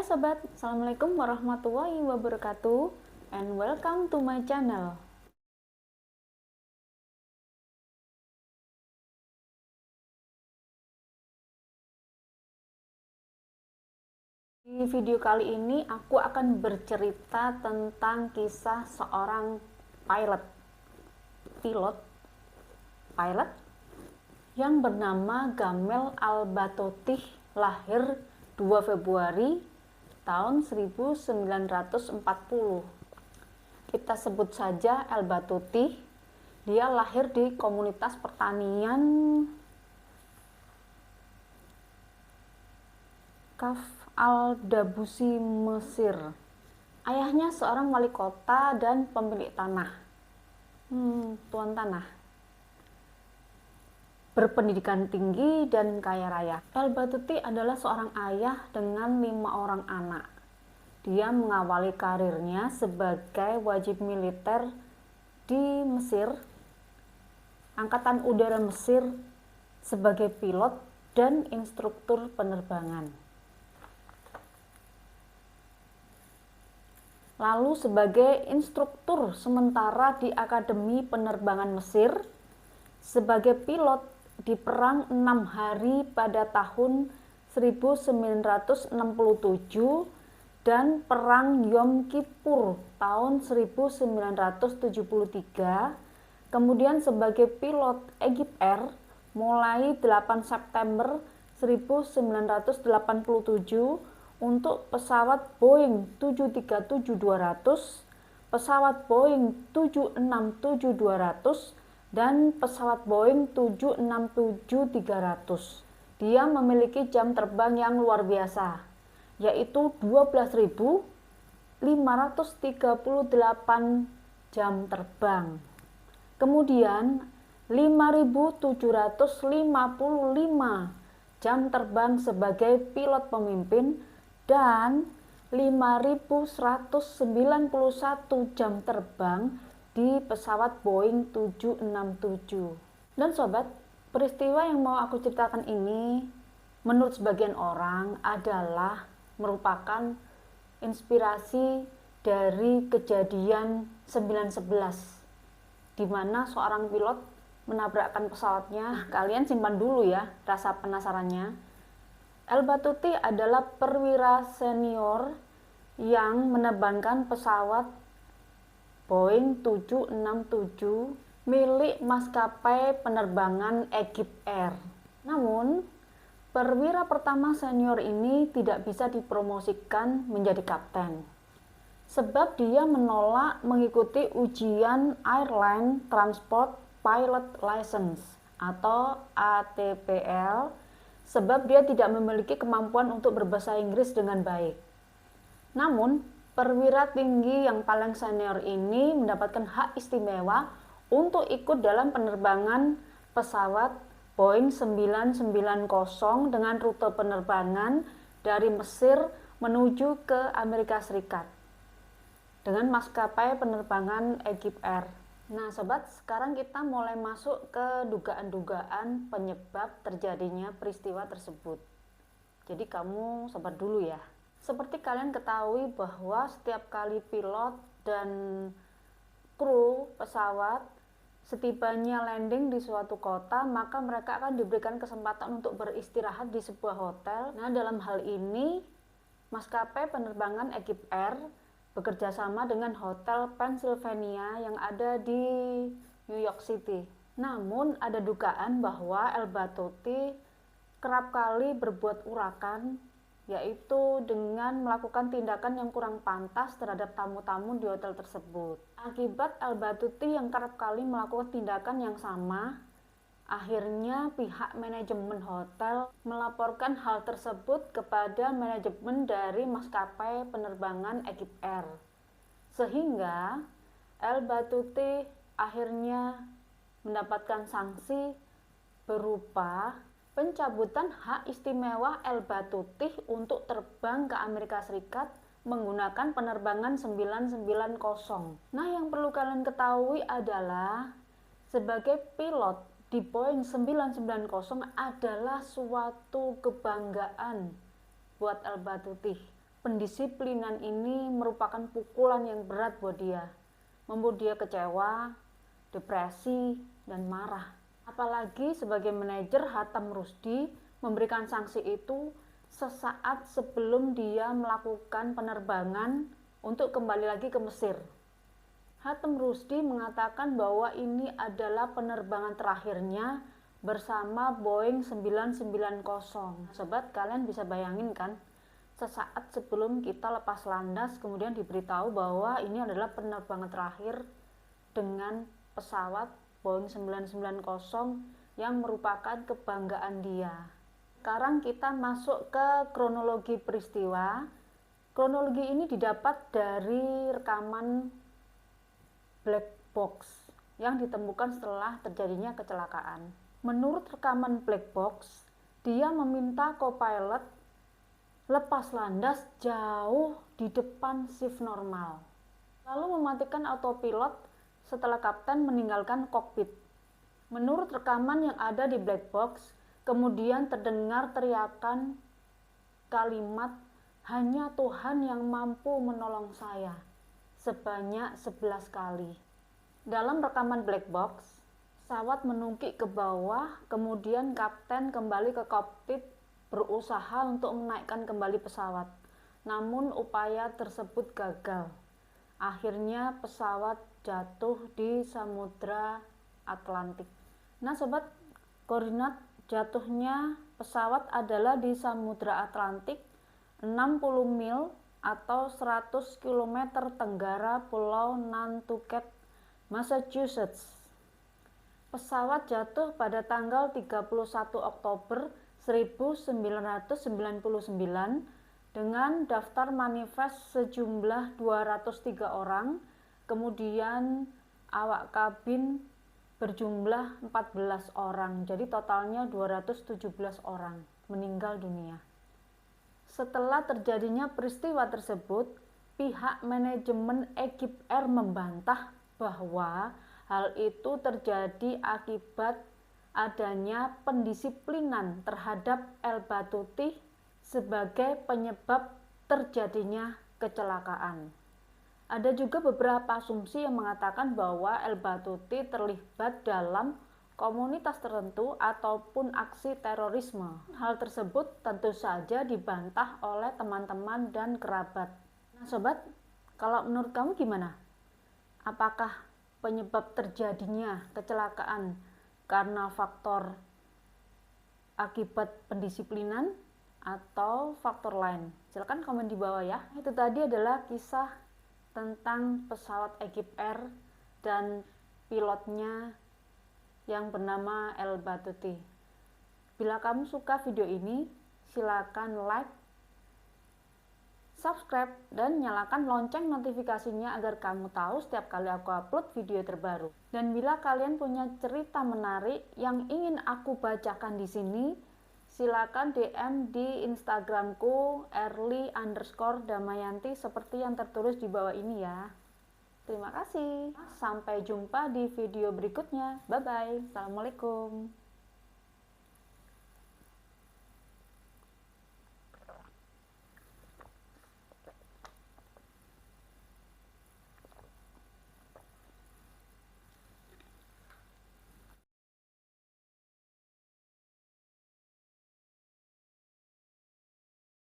Sobat, Assalamualaikum warahmatullahi wabarakatuh and welcome to my channel. Di video kali ini aku akan bercerita tentang kisah seorang pilot yang bernama Gamal Al-Batouty, lahir 2 Februari tahun 1940. Kita sebut saja Al-Batouty. Dia lahir di komunitas pertanian Kaf Al-Dabusi, Mesir. Ayahnya seorang wali kota dan pemilik tanah, tuan tanah, berpendidikan tinggi dan kaya raya. Al-Batouty adalah seorang ayah dengan 5 orang anak. Dia mengawali karirnya sebagai wajib militer di Mesir, Angkatan Udara Mesir, sebagai pilot dan instruktur penerbangan. Lalu sebagai instruktur sementara di Akademi Penerbangan Mesir, sebagai pilot di Perang 6 Hari pada tahun 1967 dan Perang Yom Kippur tahun 1973, kemudian sebagai pilot Egypt Air mulai 8 September 1987 untuk pesawat Boeing 737-200, pesawat Boeing 767-200, dan pesawat Boeing 767-300. Dia memiliki jam terbang yang luar biasa, yaitu 12.538 jam terbang. Kemudian 5.755 jam terbang sebagai pilot pemimpin dan 5.191 jam terbang di pesawat Boeing 767. Dan sobat, peristiwa yang mau aku ceritakan ini menurut sebagian orang adalah merupakan inspirasi dari kejadian 9/11, di mana seorang pilot menabrakkan pesawatnya. Kalian simpan dulu ya rasa penasarannya. Al-Batouty adalah perwira senior yang menerbangkan pesawat Boeing 767 milik maskapai penerbangan Egypt Air. Namun, perwira pertama senior ini tidak bisa dipromosikan menjadi kapten, sebab dia menolak mengikuti ujian Airline Transport Pilot License atau ATPL, sebab dia tidak memiliki kemampuan untuk berbahasa Inggris dengan baik. Namun, perwira tinggi yang paling senior ini mendapatkan hak istimewa untuk ikut dalam penerbangan pesawat Boeing 990 dengan rute penerbangan dari Mesir menuju ke Amerika Serikat dengan maskapai penerbangan Egypt Air. Nah sobat, sekarang kita mulai masuk ke dugaan-dugaan penyebab terjadinya peristiwa tersebut. Jadi kamu sabar dulu ya. Seperti kalian ketahui bahwa setiap kali pilot dan kru pesawat setibanya landing di suatu kota, maka mereka akan diberikan kesempatan untuk beristirahat di sebuah hotel. Nah dalam hal ini maskapai penerbangan Egypt Air bekerja sama dengan Hotel Pennsylvania yang ada di New York City. Namun ada dugaan bahwa Al-Batouty kerap kali berbuat urakan, yaitu dengan melakukan tindakan yang kurang pantas terhadap tamu-tamu di hotel tersebut. Akibat Al-Batouty yang kerap kali melakukan tindakan yang sama, akhirnya pihak manajemen hotel melaporkan hal tersebut kepada manajemen dari maskapai penerbangan Egypt Air, sehingga Al-Batouty akhirnya mendapatkan sanksi berupa pencabutan hak istimewa Al-Batouty untuk terbang ke Amerika Serikat menggunakan penerbangan 990. Nah, yang perlu kalian ketahui adalah sebagai pilot di Boeing 990 adalah suatu kebanggaan buat Al-Batouty. pendisiplinan ini merupakan pukulan yang berat buat dia, membuat dia kecewa, depresi, dan marah. Apalagi sebagai manajer, Hatem Rushdie memberikan sanksi itu sesaat sebelum dia melakukan penerbangan untuk kembali lagi ke Mesir. Hatem Rushdie mengatakan bahwa ini adalah penerbangan terakhirnya bersama Boeing 790. Sobat, kalian bisa bayangin kan? Sesaat sebelum kita lepas landas kemudian diberitahu bahwa ini adalah penerbangan terakhir dengan pesawat Boeing 790 yang merupakan kebanggaan dia. Sekarang kita masuk ke kronologi peristiwa. Kronologi ini didapat dari rekaman black box yang ditemukan setelah terjadinya kecelakaan. Menurut rekaman black box, dia meminta co-pilot lepas landas jauh di depan shift normal, lalu mematikan autopilot setelah kapten meninggalkan kokpit. Menurut rekaman yang ada di black box, kemudian terdengar teriakan kalimat "hanya Tuhan yang mampu menolong saya" sebanyak 11 kali. Dalam rekaman black box, pesawat menungkik ke bawah, kemudian kapten kembali ke kokpit berusaha untuk menaikkan kembali pesawat. Namun upaya tersebut gagal. Akhirnya pesawat jatuh di Samudra Atlantik. Nah sobat, koordinat jatuhnya pesawat adalah di Samudra Atlantik 60 mil atau 100 km tenggara Pulau Nantucket, Massachusetts. Pesawat jatuh pada tanggal 31 Oktober 1999 dengan daftar manifest sejumlah 203 orang, kemudian awak kabin berjumlah 14 orang, jadi totalnya 217 orang meninggal dunia. Setelah terjadinya peristiwa tersebut, pihak manajemen Egypt Air membantah bahwa hal itu terjadi akibat adanya pendisiplinan terhadap El Battuti sebagai penyebab terjadinya kecelakaan. Ada juga beberapa asumsi yang mengatakan bahwa El Battuti terlibat dalam komunitas tertentu ataupun aksi terorisme. Hal tersebut tentu saja dibantah oleh teman-teman dan kerabat. Nah sobat, kalau menurut kamu gimana? Apakah penyebab terjadinya kecelakaan karena faktor akibat pendisiplinan atau faktor lain? Silahkan komen di bawah ya. Itu tadi adalah kisah tentang pesawat Egypt Air dan pilotnya yang bernama El Battuti. Bila kamu suka video ini, silakan like, subscribe, dan nyalakan lonceng notifikasinya agar kamu tahu setiap kali aku upload video terbaru. Dan bila kalian punya cerita menarik yang ingin aku bacakan di sini, silakan DM di Instagramku @erly_damayanti seperti yang tertulis di bawah ini ya. Terima kasih. Sampai jumpa di video berikutnya. Bye bye. Assalamualaikum.